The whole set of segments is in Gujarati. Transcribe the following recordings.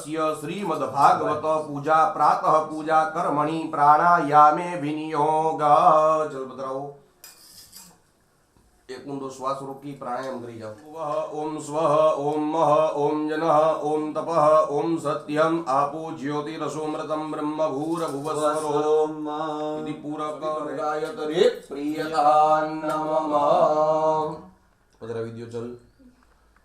तस्य श्रीमद्भागवत पूजा प्रातः पूजा कर्मणि प्राणायामे विनियोग। जलभद्राओ एक ऊंडो श्वास रोकी प्राणायाम करी जाओ। वह ओम स्वः ओम मह ओम जनः ओम तपः ओम सत्यम आपो ज्योतिरसोमृतं ब्रह्म भूरभुवस्वरोम इति पूरक गायत्रे प्रियता नमः। पधरा विद्यो चल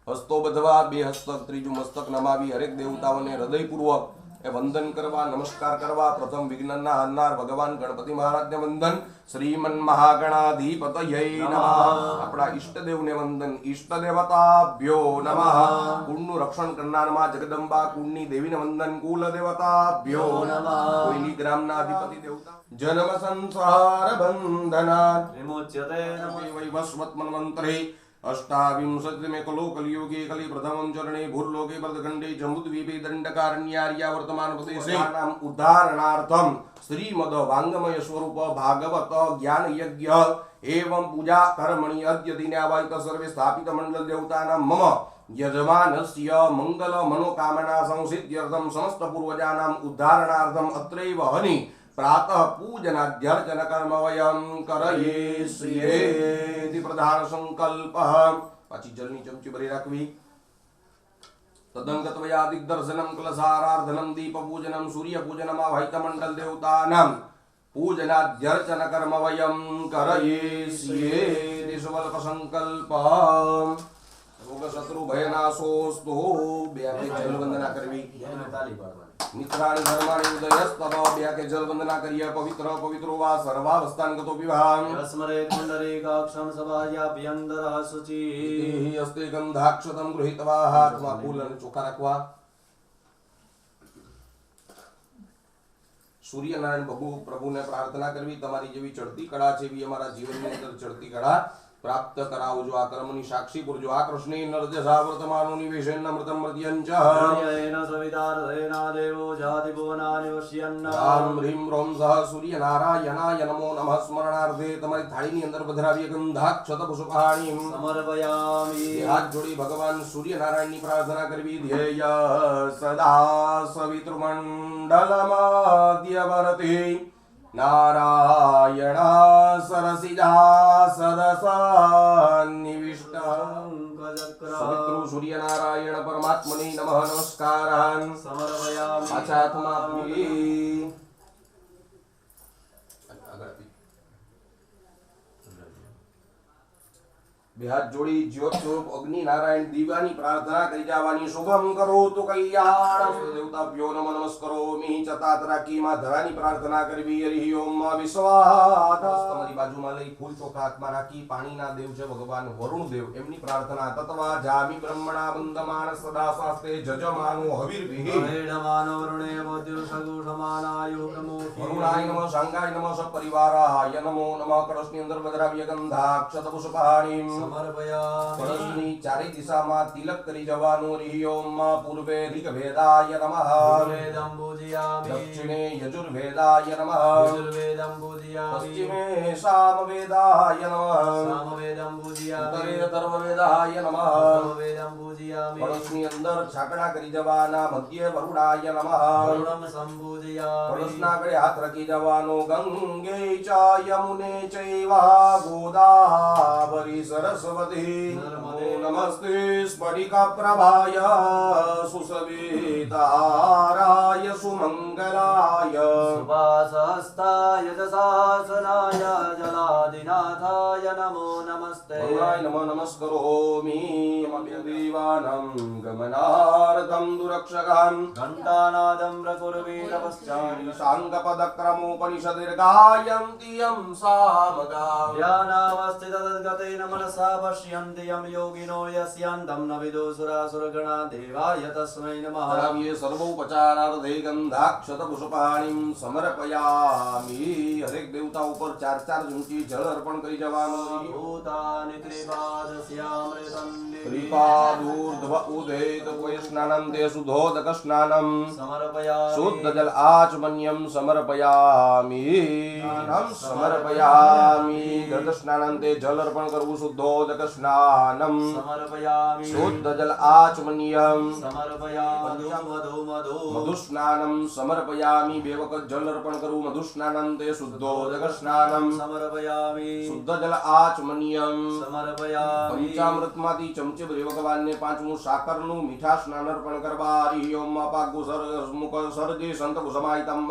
हस्तो बधवा बे हस्तक त्रीजु मस्तक नमावी हरेक देवताओने हृदयपूर्वक वंदन करवा नमस्कार करवा। प्रथम विघ्नना हरनार भगवान गणपति महाराज ने वंदन। श्रीमन महागणाधिपतये नमः। अपना इष्ट देव ने वंदन। इष्ट देवताभ्यो नमः। कुंडनु रक्षण करनार मां जगदंबा कुंडनी देवी ने वंदन। कुल देवताभ्यो नमः। कोयली ग्रामना अधिपति देवता जन्म संसार बंधनात् विमुच्यते नमः। वैवस्वत मन्वन्तरे अष्टाविंशतिमे कलो कलियुगे कलि प्रथमं चरणे भूर्लोके भरतखण्डे जम्बुद्वीपे दण्डकारण्यार्या वर्तमान प्रदेशे नाम उदाहरणार्थम श्रीमद् वाङ्मय स्वरूप भागवत ज्ञान यज्ञ एवं पूजा कर्मणि अद्य दिनावायित सर्वे स्थापित मंडल देवतानां मम यजमानस्य मंगल मनोकामना संसिद्ध्यर्थं समस्त पूर्वजानां उद्धारणार्थम अत्रैव हनि प्रातः पूजनाध्यर्चन कर्म वयं करयेष्ये प्रधान संकल्पः। पाची जलनी चमची भरी राखवी। तदंगत्वया दिग्दर्शनं कलसारार्धनं दीपपूजनं सूर्यपूजनं आवाहित मंडल देवतानां पूजनाध्यर्चन कर्म वयं करयेष्ये शुभल्प संकल्पः। रोग शत्रु भयनाशोस्तु ब्याके जल वंदना करवी। मित्राणि धर्माणि उदयस्तव ब्याके जल वंदना करिय पवित्र पवित्रो वा सर्वावस्थान गतो विवाह स्मरे कुंडलीकाक्षं सभायाभ्यन्तरः शुचिः हस्ते गंधाक्षतं गृहीत्वा हाथમાં ફૂલ અને ચોખા રાખવા। સૂર્યનારાયણ પ્રભુ ને પ્રાર્થના કરવી તમારી જેવી ચડતી કળા છે એવી અમારા જીવનની અંદર ચડતી કળા प्राप्त करावजो। आ कर्मनि साक्षी पुरजो। आ कृष्णे नरदशा वर्तमानो निवेशेन अमृतं मर्त्यञ्च येन सवितार्धेन देवो जाति भुवनानि वश्यन्। राम ह्रीं रों सह सूर्यनारायणाय नमो नमः स्मरणार्थे તમારી થાળીની અંદર પધરાવી ગંધાક્ષત પુષ્પાણિ સમર્પયામિ। હાથ જોડી ભગવાન સૂર્યનારાયણની પ્રાર્થના કરવી। ધ્યેય સદા સવિતૃમંડલમધ્યવર્તી नारायण सरसिजा सदसान्निविष्ट सवितृ सूर्यनारायण परमात्मने नमः नमस्कारान् समर्पयामि। आचात्मापि બે હાથ જોડી જ્યોત સ્વરૂપ અગ્નિ નારાયણ દીવાની પ્રાર્થના કરી જવાની। શુભમ કરોતુ કલ્યાણમ દેવતાભ્યો નમઃ નમસ્કરોમિ। ચતાત રાખી માં ધરાની પ્રાર્થના કરવી। હરિ ઓમ વિશ્વાત તમારી બાજુમાં લઈ ફૂલ ચોખા હાથમાં રાખી પાણીના દેવ છે ભગવાન વરુણ દેવ એમની પ્રાર્થના। તત્વા જામિ બ્રહ્મણા વંદમાન સદા શાસ્ત્રે જજમાનો હવિર્ભિઃ વેદમાનો વરુણે વદ્યો સગુષમાનાયુ નમો વરુણાય નમઃ સાંગાય નમઃ સપરિવારાય નમો નમઃ। કળશની અંદર પધરાવ્ય ગંધાક્ષત પુષ્પાણિ કળશની ચારે દિશામાં તિલક કરી જવાનું। હરિ ઓમ પૂર્વે ઋગ્વેદાય નમઃ વેદં પૂજયામિ। દક્ષિણે યજુર્વેદાય નમઃ યજુર્વેદં પૂજયામિ। પશ્ચિમે સામવેદાય નમઃ સામવેદં પૂજયામિ। ઉત્તરે અથર્વવેદાય નમઃ અથર્વવેદં પૂજયામિ। કળશની અંદર છાકડા કરી જવાના। મધ્ય વરુણાય નમઃ વરુણં સંપૂજયામિ। કળશના આગળ હાથ રાખી જવાનો। ગંગે ચ યમુને ચૈવ ગોદાવરી सरस्वती नमो नमस्ते स्फटिका प्रभाय सुसविताराय सुमंगलाय सुभासहस्ताय दशासनाय जलादिनाथाय नमो नमस्ते। वरुणाय नमो नमस्करोमि। देवानां गमनार्थं दुरक्षकं घण्टानादं प्रकुर्वे तपश्चारि साङ्गपदक्रमोपनिषदिर्गायन्ति यं सामगा ध्यानावस्थिततद्गतेन मनसा पश्यन्ति यं योगिनो यस्यान्तं न विदुसुरासुरगणा देवाय तस्मै नमः। सर्वोपचारार्थे गन्धाक्षत पुष्पाणिं समर्पयामि। હરેક દેવતા ઉપર 4 ઝૂંટી જળ અર્પણ કરી જવાનું. ભૂતાનિ ત્રિપાદસ્યામૃતં ત્રિપાદૂર્ધ્વ ઉદેત સ્નાનમ તે શુદ્ધોદક સ્નાનમ સમર્પયામિ શુદ્ધ જલ આચમન્યમ સમર્પયામિ. સમર્પયામિ ઘટ સ્નાનમ તે જલ અર્પણ કરવું શુદ્ધોદક સ્નાનમ સમર્પયામિ શુદ્ધ જલ આચમન્યમ સમર્પયામિ મધુ સ્નાનમ સમર્પયામિ. 2 વખત જલ અર્પણ કરવું મધુ સ્નાનમ તે શુદ્ધોદક સ્નાનમ સમર્પયામિ શુદ્ધ જલ આચમન્યમ. સમર્પયામિ પંચામૃતમાંથી ચમચે ભગવાનને 5મું સાકરનું મીઠા સ્નાન અર્પણ કરવા. હરિ ઓમ પાગુ મુખ સર્જે સંત કુસમાયતમ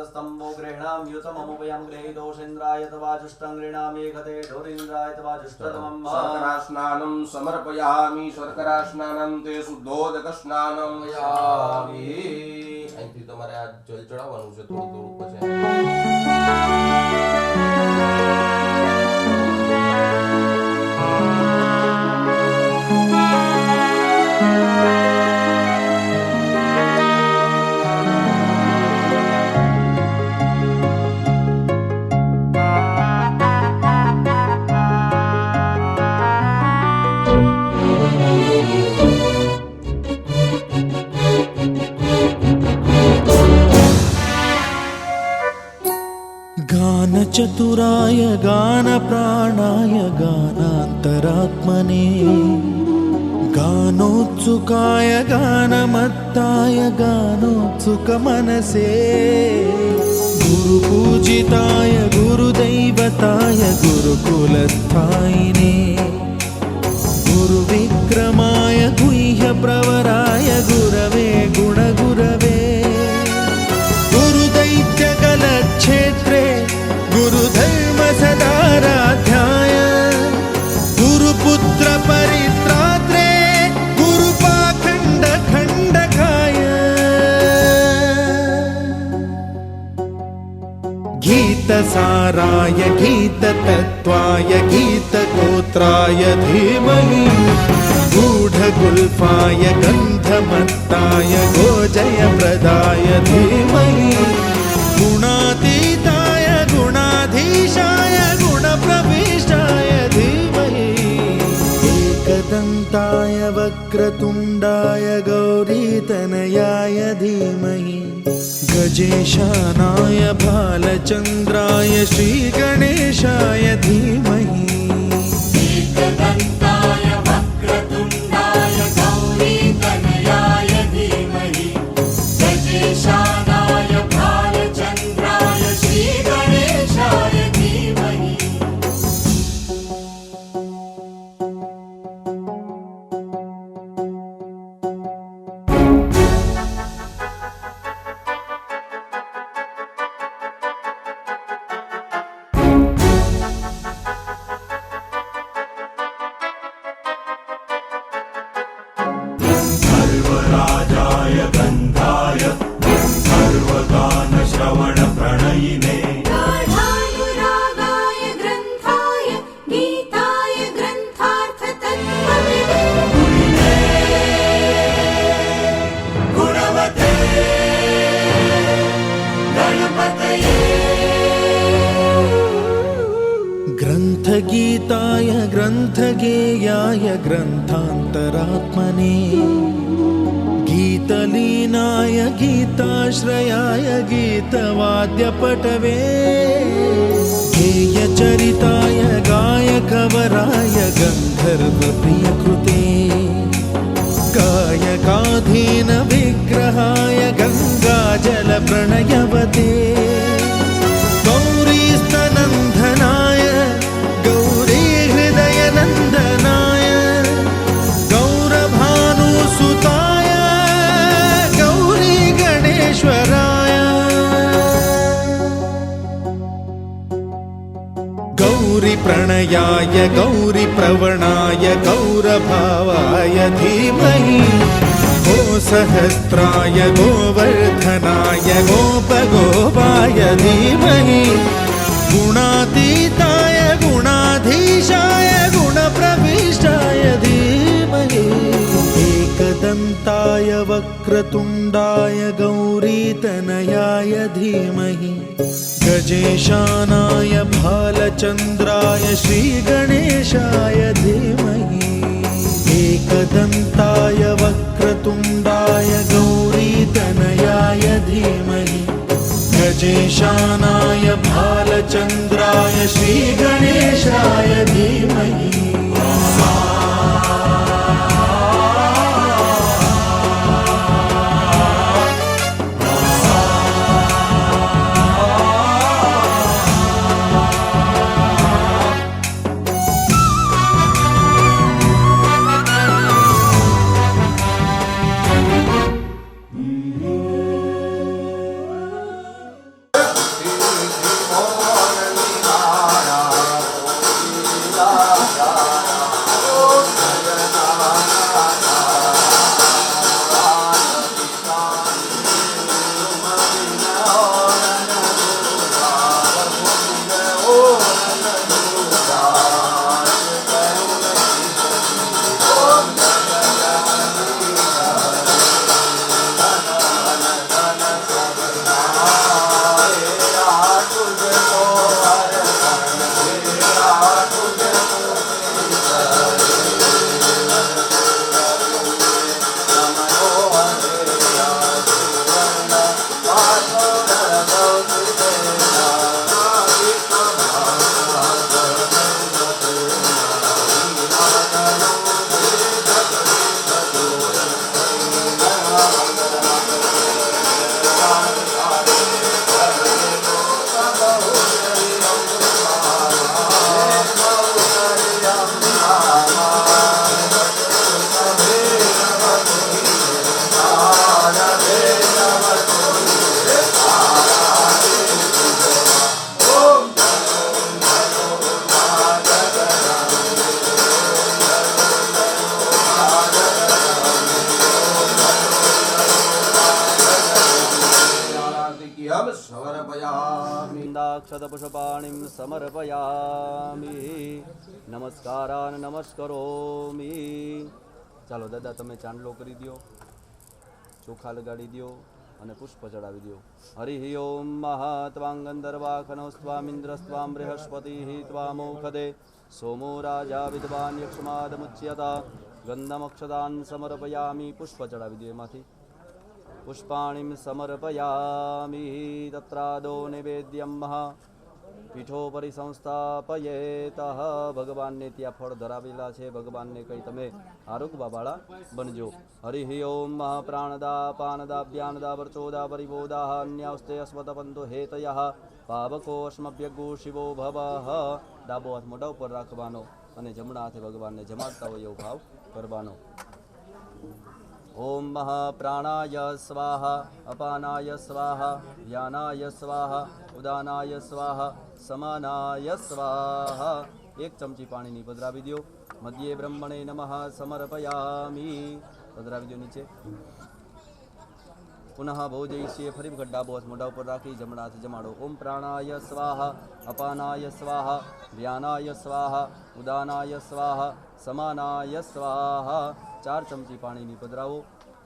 સ્તંભો ગૃહણામ યુતમમુપયમ ગ્રહિતોષેન્દ્રાય તવાજુષ્ટં ગૃહણામે ગતે ઢોરીન્દ્રાય તવાજુષ્ટતમં શર્કરા સ્નાનમ સમર્પયામિ. શર્કરા સ્નાનમ તે શુદ્ધોદક સ્નાનમ યામિ. અહીંથી તમારે આ જલ ચડાવવાનું છે થોડું પછી. चतुराय गान प्राणाय गानान्तरात्मने गानोत्सुकाय गानमत्ताय गानोत्सुकमनसे गुरुपूजिताय गुरुदैवताय गुरुकुलस्थायिने गुरुविक्रमाय गुह्यप्रवराय गुरवे गुणगुरवे गुरुदैत्यकलक्षेत्रे गुरुधर्म सदाराध्याय गुरुपुत्र परित्रात्रे गुरुपाखण्ड खण्डकाय गीतसाराय गीततत्त्वाय गीतगोत्राय धीमहि गूढगुल्फाय गन्धमत्ताय गोजयप्रदाय धीमहि गुणातीताय गुणाधीशाय गुणप्रविष्टाय धीमहि एकदन्ताय वक्रतुण्डाय गौरीतनयाय धीमहि गजेशानाय भालचन्द्राय श्रीगणेशाय धीमहि एकदन्ताय वक्रतुण्डाय गौरीतनयाय धीमहि गजेशानाय भालचन्द्राय श्रीगणेशाय धीमहि सर्वराजाय गन्धाय सर्वगानश्रवणप्रणयिने गाढानुरागाय ग्रन्थाय गीताय ग्रन्थार्थतत्त्वविदे गुणवते गणपतये ग्रन्थगीताय ग्रन्थगेयाय ग्रन्थान्तरात्मने गीतलीनाय गीताश्रयाय गीतवाद्यपटवे गेयचरिताय गायकवराय गन्धर्वप्रियकृते गायकाधीन विग्रहाय गङ्गाजलप्रणयवते गौरीस्तनन्दनाय गौरीहृदयनन्दनाय गौरभानुसुताय गौरीगणेश्वराय गौरीप्रणयाय गौरीप्रवणाय गौरभावाय धीमहि गोसहस्राय गोवर्धनाय गोपगोपाय धीमहि गुणातीताय गुणाधीशाय गुणप्रविष्टाय धीमहि एकदन्ताय वक्रतुण्डाय गौरीतनयाय धीमहि गजेशानाय भालचन्द्राय श्रीगणेशाय धीमहि एकदन्ताय वक्रतुण्डाय गौरीतनयाय धीमहि गजेशानाय भालचन्द्राय श्रीगणेशाय धीमहि क्षतपुष्पाणिं समर्पयामि नमस्कारान् नमस्करोमि ચાલો દાદા તમે ચાંદલો કરી દો ચોખા લગાડી દો અને પુષ્પ ચડાવી દો હરિ ઓમ મહાત્વાં ગંધર્વાખનો સ્વામિન્દ્ર સ્વામ બૃહસ્પતિ ત્વામોખદે સોમો રાજા વિદ્વાન યક્ષમાદમુચ્યતા ગંધમક્ષદાન સમર્પયામિ પુષ્પ ચડાવી દો એમાંથી પુષ્પાણીમ સમર્પયામિ તત્રાદો નિવેદ્યમ પીઠોપરી સંસ્થાપયેતઃ ભગવાનને ત્યાં ફળ ધરાવેલા છે ભગવાનને કહી તમે આરોગવાવાળા બનજો હરિ ઓમ પ્રાણદા પાનદા વ્યાનદા વર્ચોદા પરિબોધા અન્યાસ્તે અસ્મતપંતો હેતયઃ પાવકો અસ્મભ્યગો શિવો ભવઃ ડાબો હાથ મોઢા ઉપર રાખવાનો અને જમણા હાથે ભગવાનને જમાડતા હોય એવો ભાવ કરવાનો ઓમ પ્રાણાય સ્વાહા અપાનાય સ્વાહા વ્યાનાય સ્વાહા ઉદાનાય સ્વાહા સમાનાય સ્વાહા એક ચમચી પાણીની પધરાવી દો મધ્યે બ્રહ્મણે નમઃ સમર્પયામિ પધરાવી દો નીચે પુનઃ ભોજયિષ્યે ફરી વખત ડાબો હાથ મોઢા ઉપર રાખી જમણા હાથે જમાડો ઓમ પ્રાણાય સ્વાહા અપાનાય સ્વાહા વ્યાનાય સ્વાહા ઉદાનાય સ્વાહા સમાનાય સ્વાહા 4 ચમચી પાણીની પધરાવો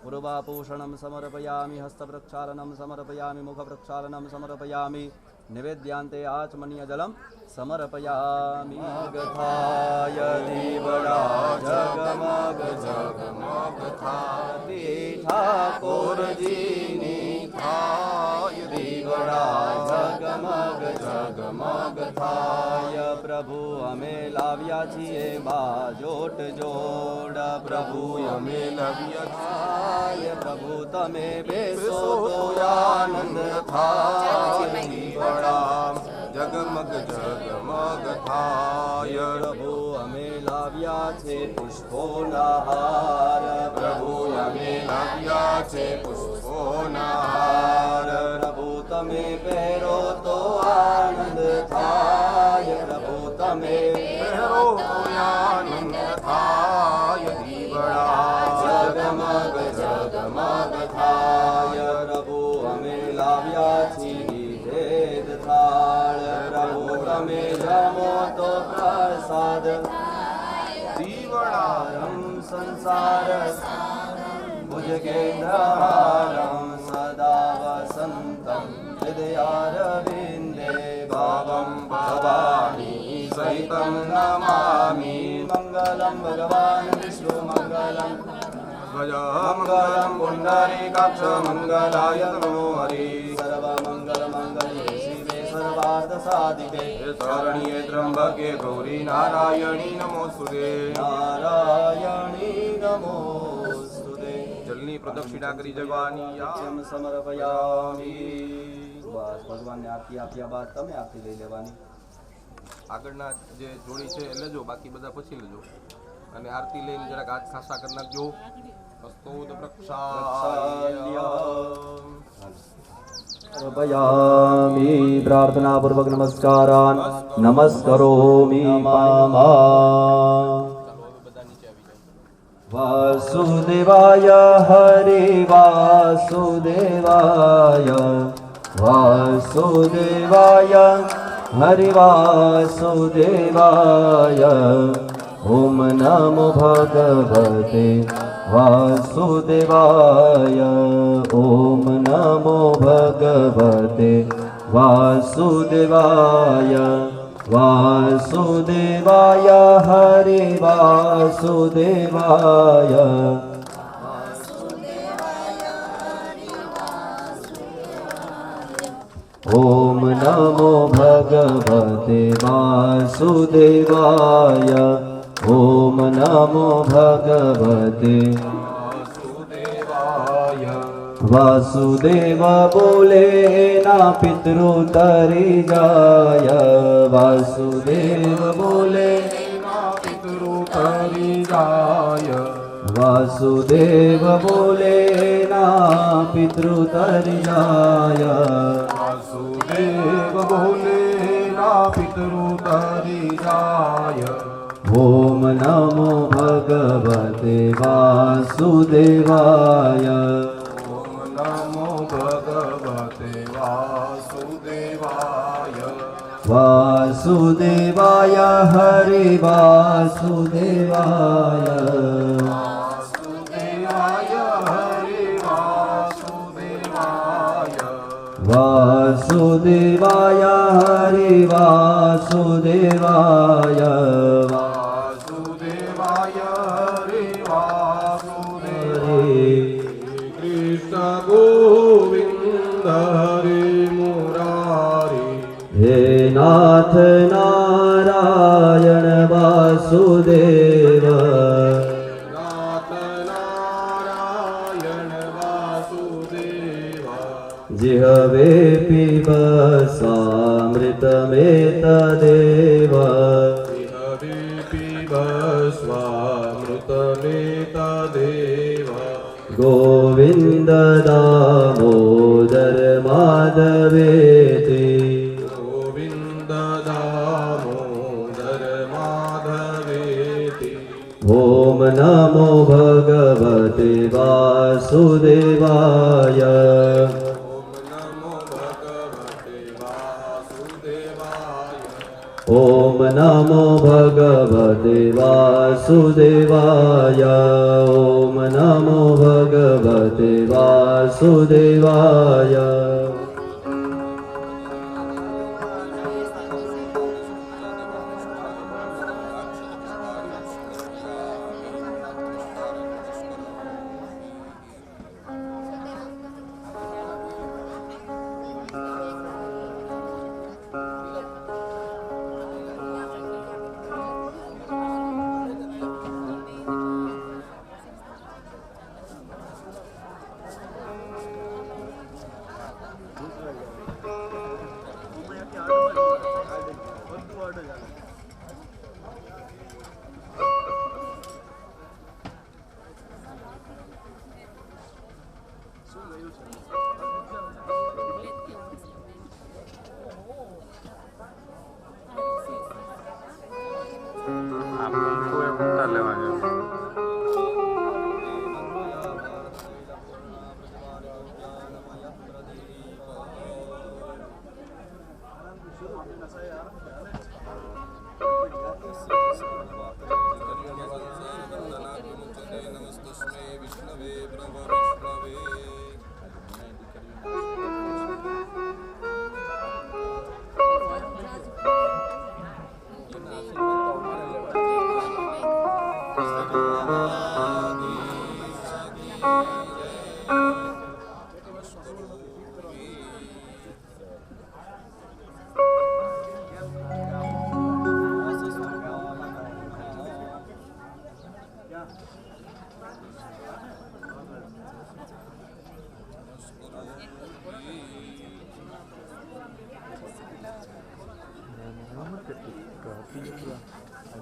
પૂર્વાપોષણમ સમર્પયામિ હસ્તપ્રક્ષાલનમ સમર્પયામિ મુખપ્રક્ષાલનમ સમર્પયામિ નિવેદ્યાન્તે આચમનીય જલમ સમર્પયામિ ગથાય દીવડા જગમગ જગમગ થાતી ઠાકોરજીની થાય દીવડા જગમગ જગમગ થાય પ્રભુ અમે લાવ્યા છીએ બાજોટ જોડ પ્રભુ અમે લાવ્યા થાય પ્રભુ તમે બેસો તો આનંદ થાય દીવડા જગમગ જગમગ થાય પ્રભુ અમે લાવ્યા છે પુષ્પોના હાર પ્રભુ અમે લાવ્યા છે પુષ્પોના હાર પ્રભુ તમે પહેરો તો આનંદ થાય પ્રભુ તમે પહેરો તો આનંદ થાય દીવડા જગમગ જગમગ થાય પ્રભુ અમે લાવ્યા છીએ ભેદ થાળ પ્રભુ તમે જમો તો પ્રસાદ દીવડારમ સંસાર ભુજગેન્દ્રહારમ સદા વસંતમ હૃદયારવિંદે ભાવમ ભવાની સહિતમ નમામિ મંગલમ ભગવાન વિષ્ણુ મંગલમ મંગલમ પુંડરીકાક્ષ મંગલાય તનો હરિ સર્વમંગલ મંગલે શિવે સર્વાર્થ સાધિકે શરણ્યે ત્રંબકે ગૌરી નારાયણી નમોસ્તુતે નારાયણી નમોસ્તુતે. જલની પ્રદક્ષિણા કરી જવાની નિત્યમ સમર્પયામિ. બસ ભગવાનને આરતી આપ્યા બાદ તમે આરતી લઈ લેવાની. આગળના જે જોડી છે એ લેજો, બાકી બધા પછી લેજો. અને આરતી લઈને જરાક હાથ ખાસા કરી નાખજો. હસ્તોદ પ્રક્ષાલ્ય. સમર્પયામિ. પ્રાર્થના પૂર્વક નમસ્કારાન નમસ્કરોમિ. વાસુદેવાય હરે વાસુદેવાય વાસુદેવાય હરે વાસુદેવાય. ઓમ નમો ભગવતે વાસુદેવાય. ઓમ નમો ભગવતે વાસુદેવાય. વાસુદેવાય હરે વાસુદેવાય. ઓમ નમો ભગવતે વાસુદેવાય. ઓમ નમો ભગવતે વાસુદેવ બોલે ના પિતૃ તરી જાય. વાસુદેવ બોલે પિતૃ કરી જાય. વાસુદેવ બોલે ના પિતૃ તરી જાય. વાસુદેવ બોલે ના પિતૃ તરી જાય. ઓમ નમો ભગવતે વાસુદેવાય. ઓમ નમો ભગવતે વાસુદેવાય. વાસુદેવાય હરે વાસુદેવાય. વાસુદેવાય હરે વાસુદેવાય. વાસુદેવાય હરે વાસુદેવાય. વાસુદેવાય હરે વાસુદેવાય. કૃષ્ણ ગોવિંદ હરે મુરારી. હે નાથ નારાયણ વાસુદેવ. નાથ નારાયણ વાસુદેવ. जिहवे पिबसामृतमेतदेव. હરે પીબસ્વામૃતમેતદેવ. गोविन्द दामोदर माधवेति. ગોવિંદ દામોદર માધવેતિ. ॐ नमो भगवते वासुदेवाय. ઓમ નમો ભગવતે વાસુદેવાય. ॐ नमो भगवते वासुदेवाय. ॐ नमो भगवते वासुदेवाय.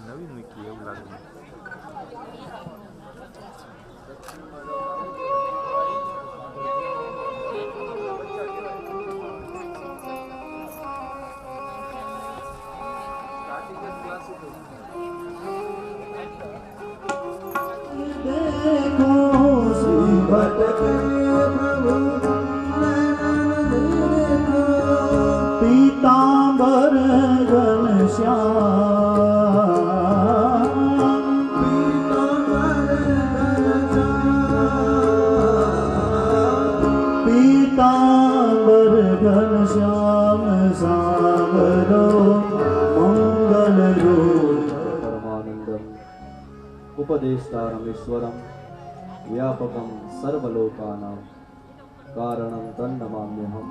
નવી મૂકી એવું લાગે. पीतांबर घनश्याम सागरो मंगल रूप परमानंदम उपदेष्टारमीश्वरम व्यापकम सर्वलोकानां कारणं तन्नमाम्यहम्.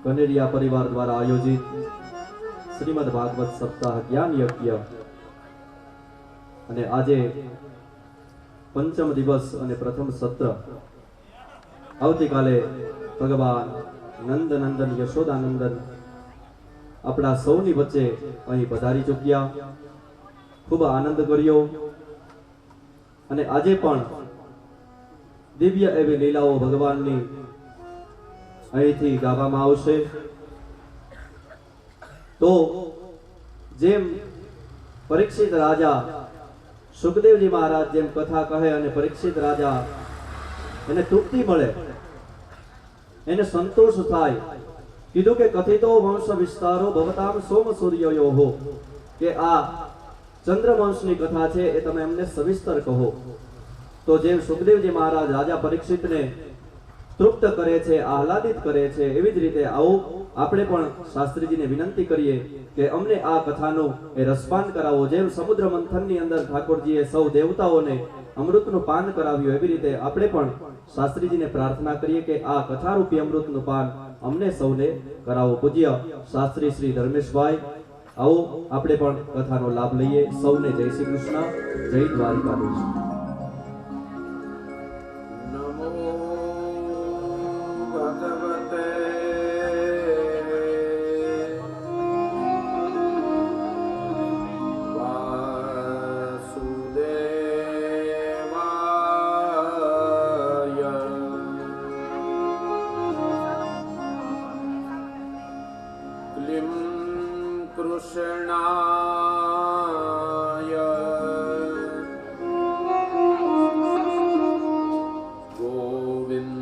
कनेरिया परिवार द्वारा आयोजित श्रीमद् भागवत सप्ताह ज्ञान यज्ञ અને આજે પંચમ દિવસ અને પ્રથમ સત્ર. આવતીકાલે ભગવાન નંદનંદન યશોદાનંદન આપણા સૌની વચ્ચે અહીં પધારી ચૂક્યા. ખૂબ આનંદ કર્યો અને આજે પણ દિવ્ય એવી લીલાઓ ભગવાનની અહીંથી ગાવામાં આવશે. તો જેમ પરીક્ષિત રાજા સુખદેવજી મહારાજ જેમ કથા કહે અને પરીક્ષિત રાજા એને તૃપ્તિ મળે, એને સંતોષ થાય. કીધું કે કથિતો વંશ વિસ્તારો ભવતામ સોમ સૂર્યયોહો, કે આ ચંદ્રવંશની કથા છે એ તમે અમને સવિસ્તર કહો. તો જેમ સુખદેવજી મહારાજ રાજા પરીક્ષિતને તૃપ્ત કરે છે, આહલાદિત કરે છે, એવી જ રીતે આવો આપણે પણ શાસ્ત્રીજીને વિનંતી કરીએ કે અમને આ કથાનું એ રસપાન કરાવો. જેમ સમુદ્ર મંથનની અંદર ઠાકોરજીએ સૌ દેવતાઓને અમૃતનું પાન કરાવ્યું, એવી રીતે આપણે પણ શાસ્ત્રીજીને પ્રાર્થના કરીએ કે આ કથારૂપી અમૃતનું પાન અમને સૌને કરાવો. પૂજ્ય શાસ્ત્રી શ્રી ધર્મેશભાઈ, આવો આપણે પણ કથાનો લાભ લઈએ. સૌને જય શ્રી કૃષ્ણ, જય દ્વારિકાધીશ. કૃષ્ણાય ગોવિંદાય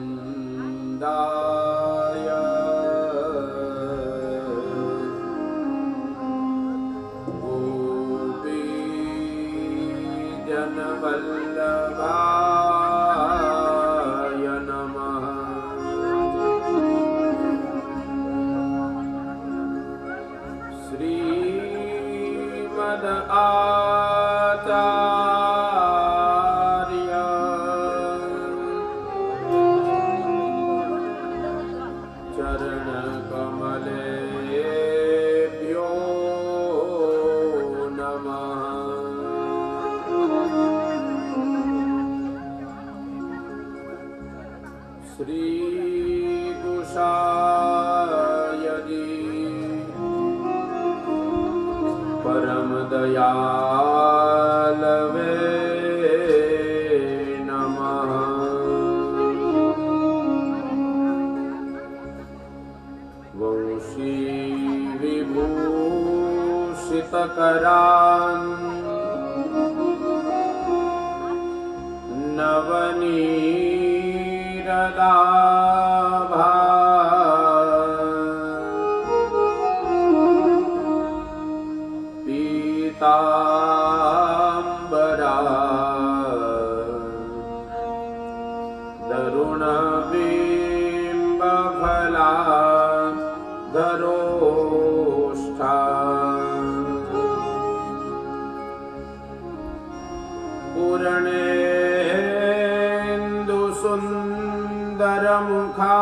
ગોપીજનવલ્લભાય નમઃ. आचार्य चरण कमलेभ्यो नमः. श्री गुषायदि परम दयालवे नमः. वंशी विभूषितकरान् नवनीरदाभा पीताम्बरा दरुणबिम्बफला धरोष्ठा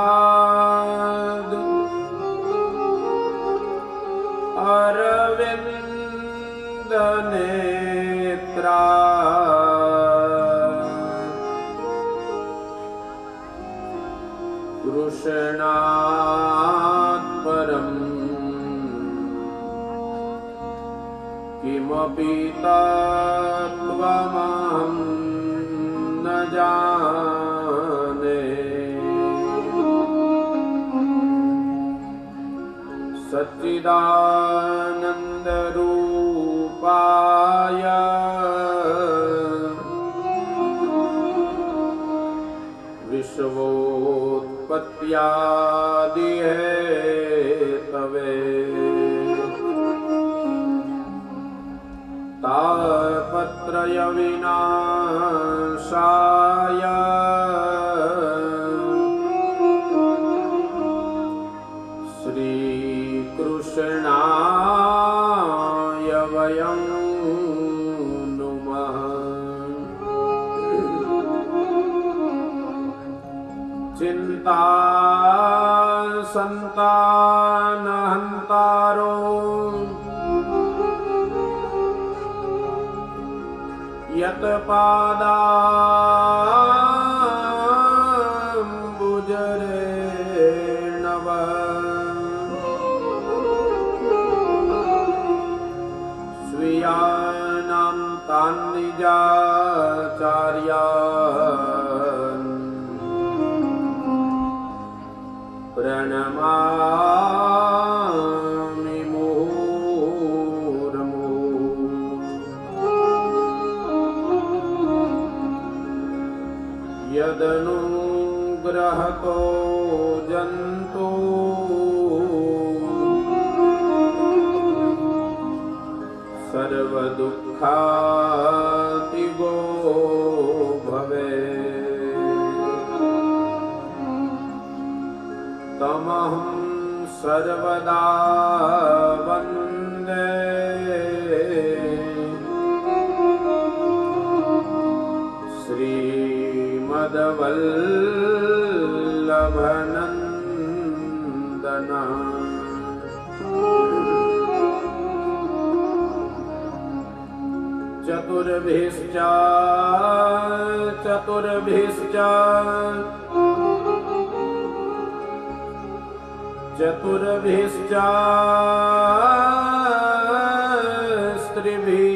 पूर्णेन्दुसुन्दरमुखाद् अरविन्दनेत्रा कृष्णात् परं किमपि तत्त्वमहं न जाने सच्चिदानन्दरूपाय विश्वोत्पत्त्यादिहेतवे तापत्रयविनाशाय श्रीकृष्णाय वयं नुमः। चिन्ता संतानहन्तारो यत्पादाम्बुजरेणव स्वीयानां तान्निजाचार्यान् प्रणमामि मुहुर्मुहुः। यदनुग्रहतो जन्तु सर्वदुःखातिगो भवेत् तमहं सर्वदा वन्दे श्रीमद्वल्लभनन्दना। चतुर्भिश्च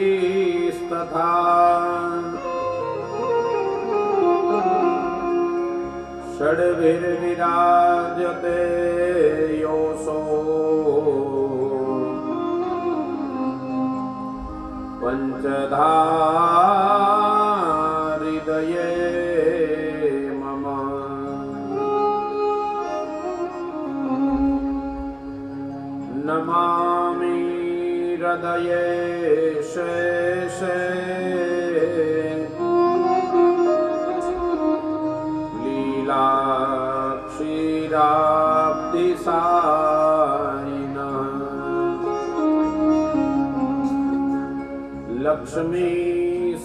स्त्रिभिस्तथा षड्भिर्विराजते योऽसो पंचधा हृदये मम। नमामि हृदये शेषे लीलाक्षीराब्धिसायिनः लक्ष्मी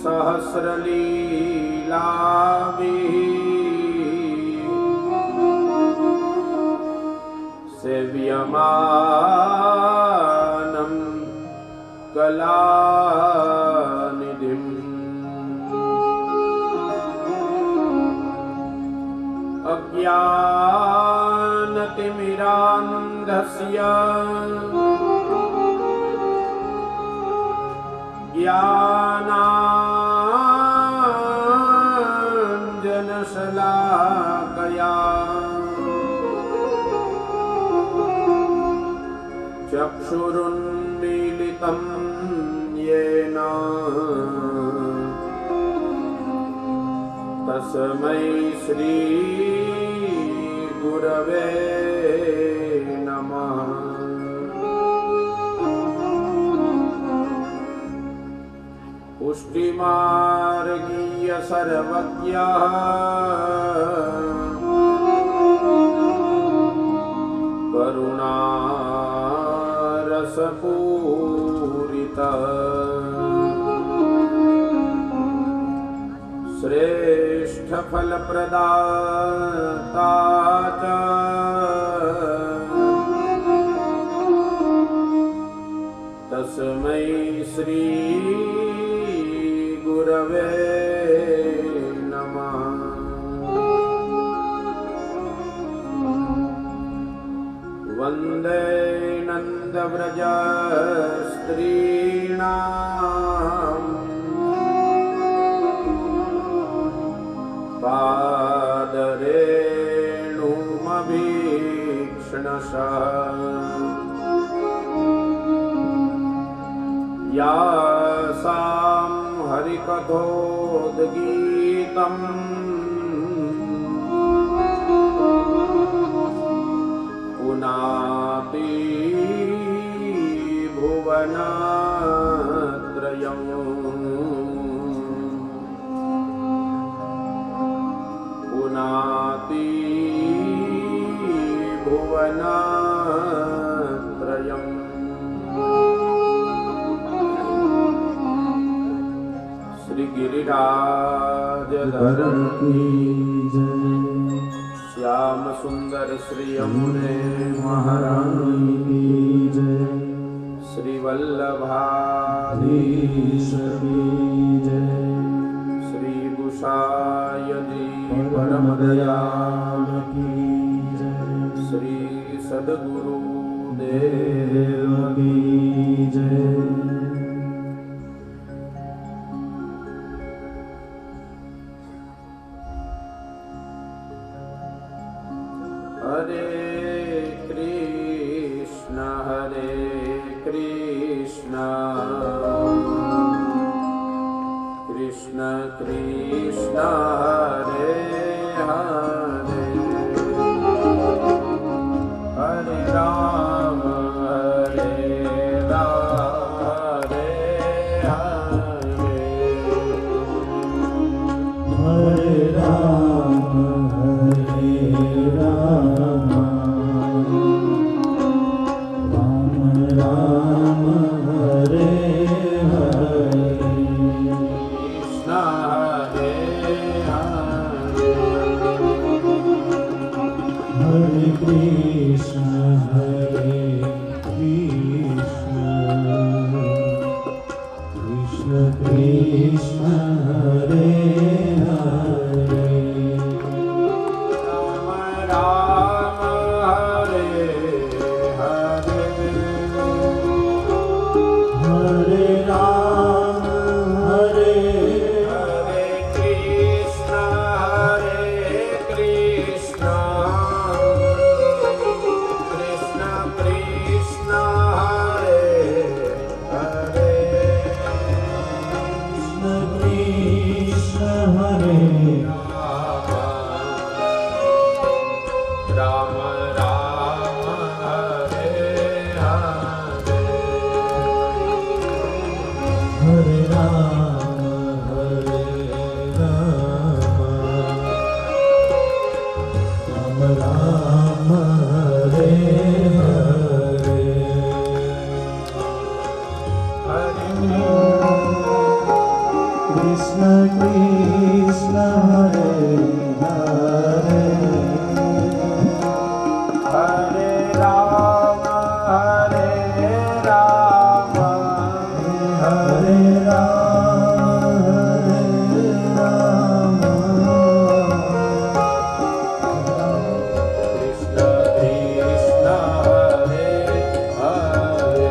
सहस्रलीलाभिः सेव्यमानं कलानिधिम्। अज्ञानतिमिरान्धस्य ज्ञानाञ्जनशलाकया चक्षुरुन्मीलितं येन तस्मै श्री गुरवे नमः। पुष्टिमार्गीय सर्वज्ञः करुणारसपूरितः श्रेष्ठफलप्रदाता च तस्मै श्री गुरवे नमः। वन्दे नन्दव्रज स्त्री ऋषीणाम् पादरेणुमभीक्ष्णशः यासां हरिकथोद्गीतम् पुनाति भुवनत्रयम् पुनाति भुवनत्रयम् श्री गिरिराजधर की जय श्याम सुंदर श्री यमुने महारानी की जय श्री वल्लभाधीश की जय श्री गुसाय जी परम परम दयाल की जय श्री सद्गुरु देव देव की जय हरे कृष्ण कृष्ण कृष्ण हरे हरे हरे राम हरे हरे राम राम राम हरे हरे कृष्ण हरे हरे कृष्ण कृष्ण कृष्ण हरे हरे राम राम हरे हरे हरे राम हरे हरे कृष्ण कृष्ण कृष्ण हरे हरे कृष्ण हरे राम राम हरे हरे हरे राम राम राम हरे हरे कृष्ण कृष्ण हरे हरे हरे राम हरे राम हरे राम कृष्ण कृष्ण हरे हरे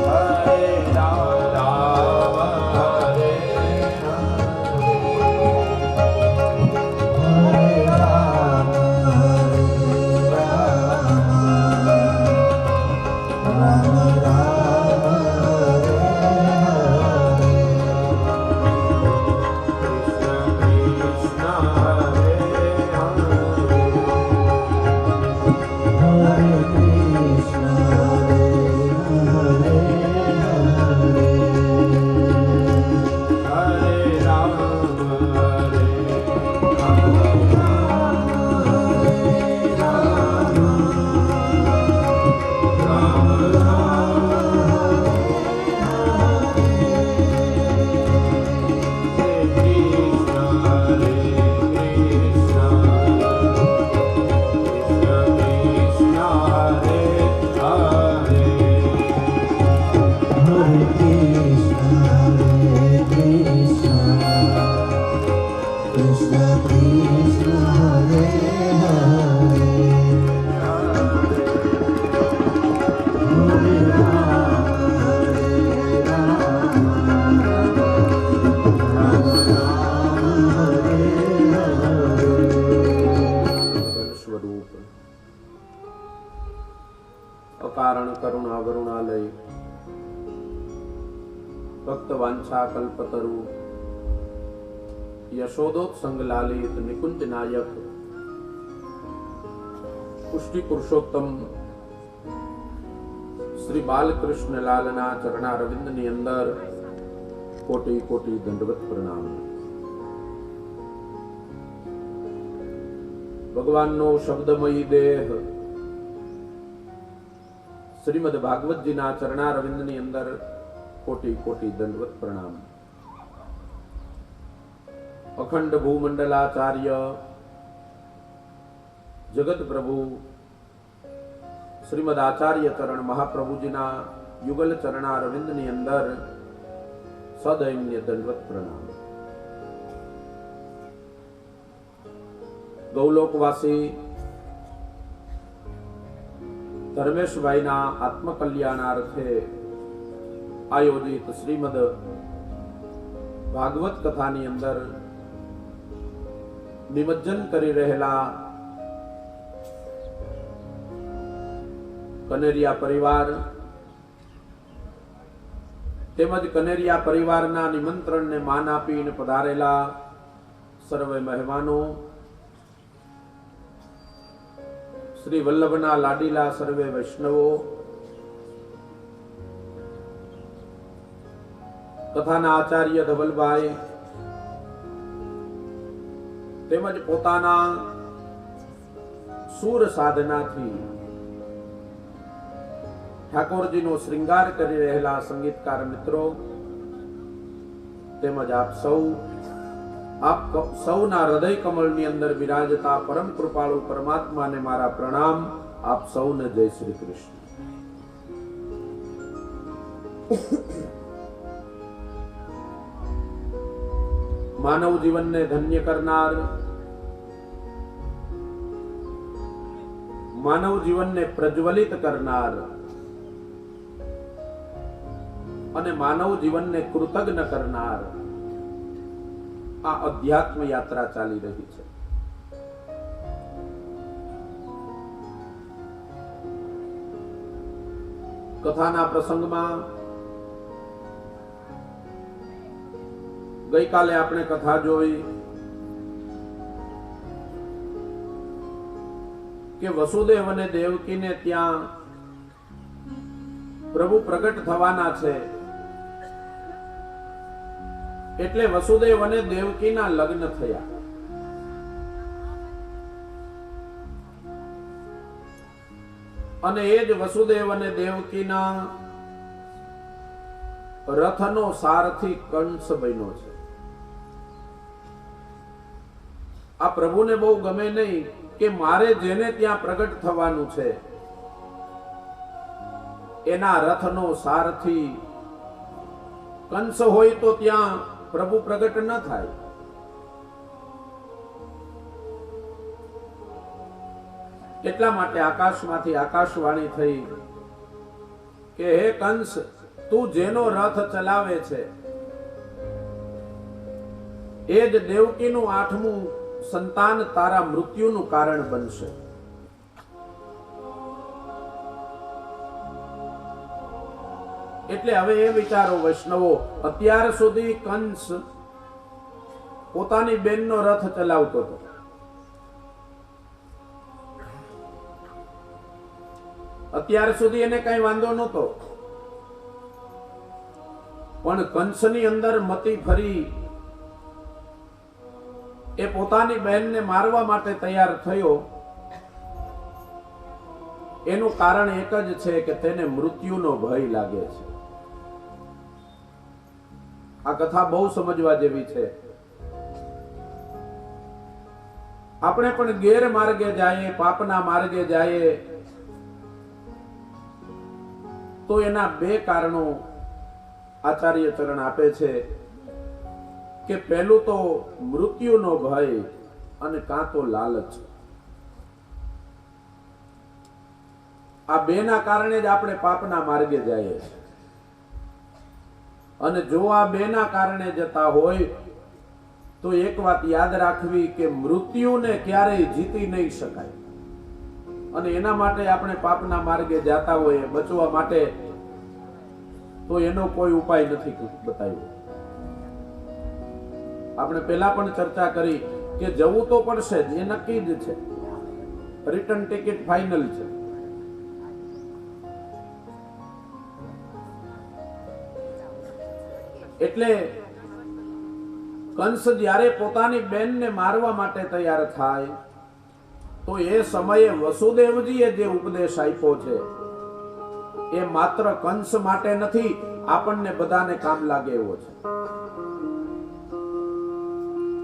हरे राम करुणा वरुणालय भक्त वांछा कल्पतरु यशोदोत्संग लालित निकुंज नायक पुष्टि पुरुषोत्तम श्री बालकृष्ण लालना चरणारविंदनी अंदर कोटि कोटि दंडवत प्रणाम। भगवाननो शब्दमयी देह श्रीमद भागवत जी ना चरणारविंदनी अंदर कोटि कोटि दंडवत प्रणाम। अखंड भूमंडलाचार्य जगत प्रभु श्रीमद आचार्य चरण महाप्रभु जी ना युगल चरणारविंदनी अंदर सदैन्य दंडवत प्रणाम। गौलोकवासी धर्मेश भाई ना आत्मकल्याणार्थे आयोजित श्रीमद भागवत कथानी अंदर निमज्जन करी रहेला कनेरिया परिवार तेमज कनेरिया परिवारना निमंत्रण ने मान आपीने पधारेला सर्वे मेहमानों, श्री वल्लभना लाडीला सर्वे वैष्णवो, कथाना आचार्य धवलभाई तेमज पोताना सूर साधना थी ठाकुरजी नो श्रृंगार करी रहेला संगीतकार मित्रों तेमज आप सौना हृदय कमलनी अंदर विराजता परम कृपाळु परमात्मा ने मारा प्रणाम। आप सौने जय श्री कृष्ण। मानव जीवन ने धन्य करनार, मानव जीवन ने प्रज्वलित करनार અને માનવ જીવનને કૃતજ્ઞ કરનાર આ અધ્યાત્મ યાત્રા ચાલી રહી છે। કથાના પ્રસંગમાં ગઈકાલે આપણે કથા જોઈ કે વસુદેવ અને દેવકીને ત્યાં પ્રભુ પ્રગટ થવાના છે એટલે વસુદેવ અને દેવકીના લગ્ન થયા। અને એ જ વસુદેવ અને દેવકીના રથનો સારથી કંસ બન્યો છે। આ પ્રભુને બહુ ગમે નહીં કે મારે જેને ત્યાં પ્રગટ થવાનું છે એના રથનો સારથી કંસ હોય તો ત્યાં પ્રભુ પ્રગટ ન થાય। એટલા માટે આકાશમાંથી આકાશવાણી થઈ કે હે કંસ, તું જેનો રથ ચલાવે છે એ જ દેવકીનું 8મું સંતાન તારા મૃત્યુનું કારણ બનશે। એટલે હવે એ વિચારો વૈષ્ણવો, અત્યાર સુધી કંસ પોતાની બેનનો રથ ચલાવતો હતો, અત્યાર સુધી એને કઈ વાંધો નહોતો, પણ કંસની અંદર મતિ ફરી એ પોતાની બહેનને મારવા માટે તૈયાર થયો। એનું કારણ એક જ છે કે તેને મૃત્યુનો ભય લાગે છે। આ કથા બહુ સમજવા જેવી છે। આપણે પણ ગેરમાર્ગે જાય, પાપના માર્ગે જાય તો એના 2 કારણો આચાર્ય ચરણ આપે છે કે પહેલું તો મૃત્યુનો ભય અને કાં તો લાલચ। આ 2 ના કારણે જ આપણે પાપના માર્ગે જઈએ। અને જો આ 2 ના કારણે જતા હોય તો એક વાત યાદ રાખવી કે મૃત્યુને ક્યારેય જીતી નહીં શકાય। અને એના માટે આપણે પાપના માર્ગે જાતા હોઈએ બચવા માટે, તો એનો કોઈ ઉપાય નથી બતાવ્યો. આપણે પહેલા પણ ચર્ચા કરી કે જવું તો પડશે જ, એ નક્કી જ છે. રિટર્ન ટિકિટ ફાઇનલ છે. એટલે કંસ જ્યારે પોતાની બેનને મારવા માટે તૈયાર થાય તો એ સમયે વસુદેવજીએ જે ઉપદેશ આપ્યો છે એ માત્ર કંસ માટે નથી, આપણને બધાને કામ લાગે એવો છે.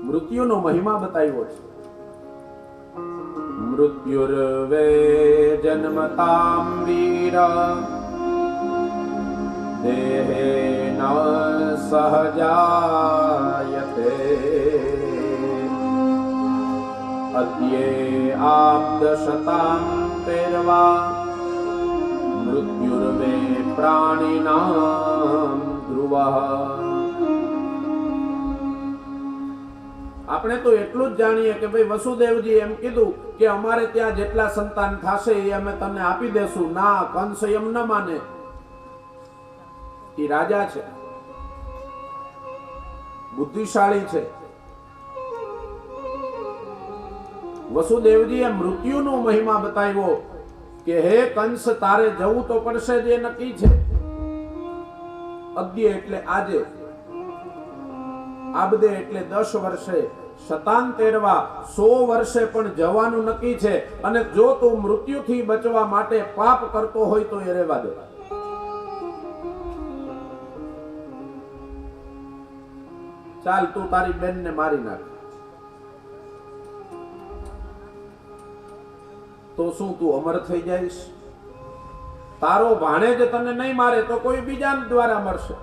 મૃત્યુનો મહિમા બતાવ્યો છે. મૃત્યુર્વે જન્મતામ વીર દેહેન સહજાયતે અદ્યે આબ્દશતામ તેરવા મૃત્યુર્વે પ્રાણિનામ ધ્રુવઃ. આપણે તો એટલું જ જાણીએ કે ભાઈ વસુદેવજી એમ કીધું કે અમારે ત્યાં જેટલા સંતાન થશે એ અમે તમને આપી દેશું. ના, કંસ એમ ન માને. એ રાજા છે, બુદ્ધિશાળી છે. વસુદેવજીએ મૃત્યુનો મહિમા બતાવ્યો કે હે કંસ, તારે જવું તો પડશે જ, એ નક્કી છે. અદ્ય એટલે આજે, આબદે એટલે 10 વર્ષે, શતાન તેરવા 100 વર્ષે પણ જવાનું નક્કી છે. અને જો તું મૃત્યુથી બચવા માટે પાપ કરતો હોય તો એ રહેવા દે. ચાલ, તું તારી બેનને મારી નાખ. તો શું તું અમર થઈ જઈશ? તારો ભાણેજ તને નહીં મારે તો કોઈ બીજા દ્વારા મરશે.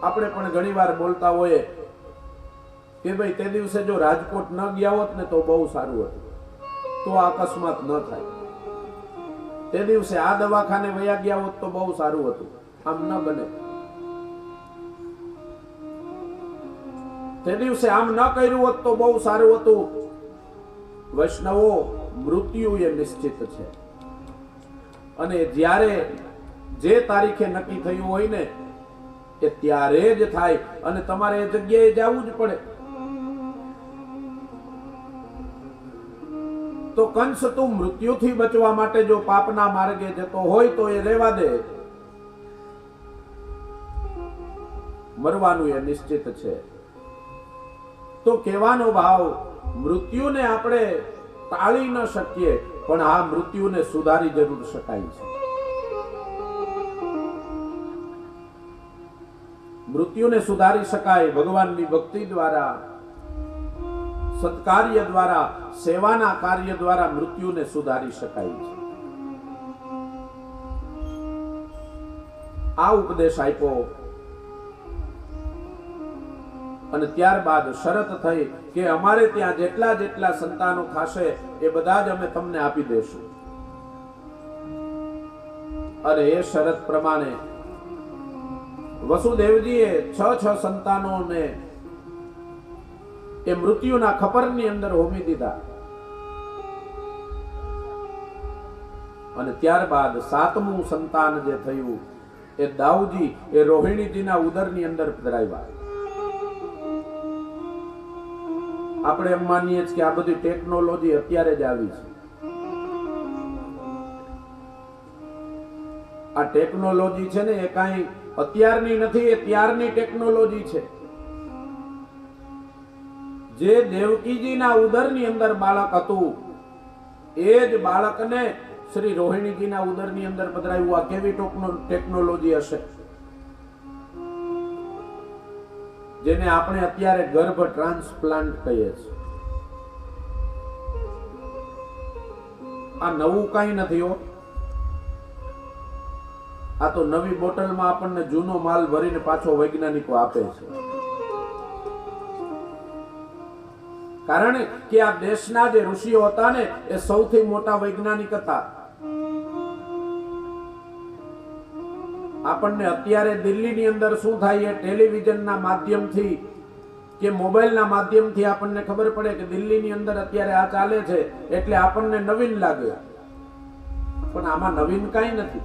આપણે પણ ઘણીવાર બોલતા હોઈએ કે ભાઈ તે દિવસે જો રાજકોટ ન ગયા હોત ને તો બહુ સારું હતું, તો આ અકસ્માત ન થાય. તે દિવસે આ દવાખાને વયા ગયા હોત તો બહુ સારું હતું. આમ ન બને. તે દિવસે આમ ન કર્યું હોત તો બહુ સારું હતું. વૈષ્ણવો, મૃત્યુ એ નિશ્ચિત છે. અને જ્યારે જે તારીખે નક્કી થયું હોય ને એ ત્યારે જ થાય, અને તમારે એ જગ્યાએ જવું જ પડે. તો કંસ, તું મૃત્યુથી બચવા માટે જો પાપના માર્ગે જતો હોય તો એ રહેવા દે. મરવાનું એ નિશ્ચિત છે. તો કહેવાનો ભાવ, મૃત્યુને આપણે ટાળી ન શકીએ, પણ આ મૃત્યુને સુધારી જરૂર શકાય છે. મૃત્યુને સુધારી શકાય ભગવાનની ભક્તિ દ્વારા, સત્કાર્ય દ્વારા, સેવાના કાર્ય દ્વારા મૃત્યુને સુધારી શકાય છે. આ ઉપદેશ આપ્યો અને ત્યારબાદ શરત થઈ કે અમારે ત્યાં જેટલા જેટલા સંતાનો થશે એ બધા જ અમે તમને આપી દેશું. અને એ શરત પ્રમાણે વસુદેવજીએ 6 સંતાનોને એ મૃત્યુના ખપરની અંદર હોમી દીધા. અને ત્યારબાદ 7મું સંતાન જે થયું એ દાઉજી એ રોહિણીજીના ઉદરની અંદર પધરાવ્યા. આપણે એમ માનીએ છીએ કે આ બધી ટેકનોલોજી અત્યારે જ આવી છે. આ ટેકનોલોજી છે ને એ કાંઈ અત્યારની નથી, એ ત્યારની ટેકનોલોજી છે. જે દેવકીજીના ઉદરની અંદર બાળક હતું એ જ બાળકને શ્રી રોહિણીજીના ઉદરની અંદર પધરાવ્યું. આ કેવી ટેકનોલોજી હશે, જેને આપણે અત્યારે ગર્ભ ટ્રાન્સપ્લાન્ટ કહીએ છીએ. આ નવું કઈ નથી હો. આ તો નવી બોટલમાં આપણને જૂનો માલ ભરીને પાછો વૈજ્ઞાનિકો આપે છે. કારણ કે આ દેશના જે ઋષિઓ હતા ને એ સૌથી મોટા વૈજ્ઞાનિક હતા. આપણને અત્યારે દિલ્હીની અંદર શું થાય એ ટેલિવિઝનના માધ્યમથી કે મોબાઈલના માધ્યમથી આપણને ખબર પડે કે દિલ્હીની અંદર અત્યારે આ ચાલે છે એટલે આપણને નવીન લાગે, પણ આમાં નવીન કાંઈ નથી.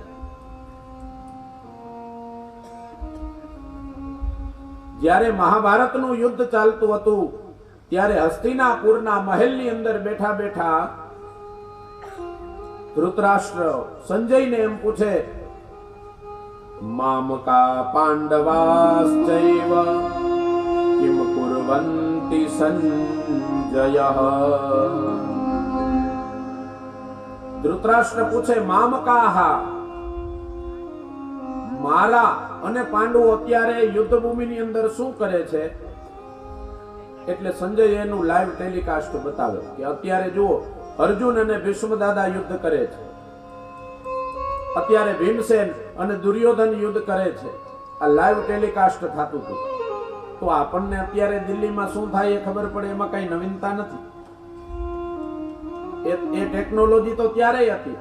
જ્યારે મહાભારતનું યુદ્ધ ચાલતું હતું ત્યારે હસ્તિનાપુરના મહેલની અંદર બેઠા બેઠા ધૃતરાષ્ટ્ર સંજયને એમ પૂછે, મામકા પાંડવાશ્ચૈવ કિમ કુર્વન્તિ સંજયઃ. ધૃતરાષ્ટ્ર પૂછે, મામકાહ, મારા અને પાંડવો અત્યારે યુદ્ધ ભૂમિની અંદર શું કરે છે? એટલે સંજય એનું લાઈવ ટેલિકાસ્ટ બતાવે કે અત્યારે જુઓ અર્જુન અને ભીષ્મ દાદા યુદ્ધ કરે છે, અત્યારે ભીમસેન અને દુર્યોધન યુદ્ધ કરે છે. આ લાઈવ ટેલિકાસ્ટ થતું હતું. તો આપણને અત્યારે દિલ્હીમાં શું થાય એ ખબર પડે, એમાં કઈ નવીનતા નથી. એ ટેકનોલોજી તો ત્યારે હતી.